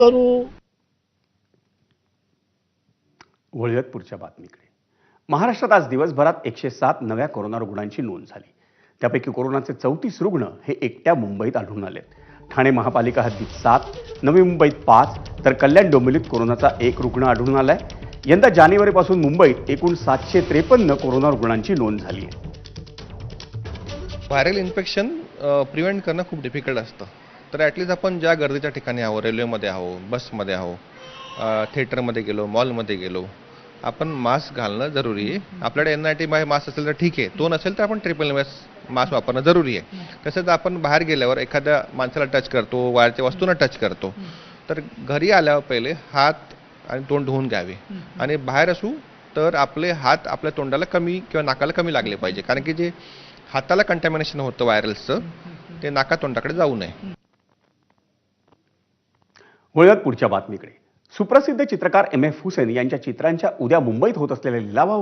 करू. वळूयात पुढच्या बातमीकडे. महाराष्ट्रात आज दिवसभरात 107 नव्या कोरोना रुग्णांची नोंद झाली. त्यापैकी कोरोनाचे 34 रुग्ण हे एकट्या मुंबईत आढळून आलेत. ठाणे महापालिका हद्दीत 7, नवी मुंबईत 5 तर कल्याण डोंबिवलीत कोरोनाचा 1 रुग्ण आढळून आलाय. यंदा जानेवारीपासून मुंबईत एकूण 753 कोरोना रुग्णांची नोंद झाली आहे. व्हायरल इन्फेक्शन प्रिव्हेंट करणं खूप डिफिकल्ट असतं. तर ॲटलिस्ट आपण ज्या गर्दीच्या ठिकाणी आहो, रेल्वेमध्ये आहो, बसमध्ये आहो, थिएटरमध्ये गेलो, मॉलमध्ये गेलो, आपण मास्क घालणं जरुरी आहे. आपल्याकडे NIT मास्क असेल तर ठीक आहे, तो नसेल तर आपण मास्क वापरणं जरुरी आहे. तसंच आपण बाहेर गेल्यावर एखाद्या माणसाला टच करतो, बाहेरच्या वस्तूंना टच करतो, तर घरी आल्यावर पहिले हात आणि तोंड धुवून घ्यावे. आणि बाहेर असू तर आपले हात आपल्या तोंडाला कमी किंवा नाकाला कमी लागले पाहिजे, कारण की जे हाताला कंटॅमिनेशन होतं व्हायरलचं ते नाका तोंडाकडे जाऊ नये. वळूयात पुढच्या बातमीकडे. सुप्रसिद्ध चित्रकार M.F. हुसेन यांच्या चित्रांच्या उद्या मुंबईत होत असलेल्या लिलावावर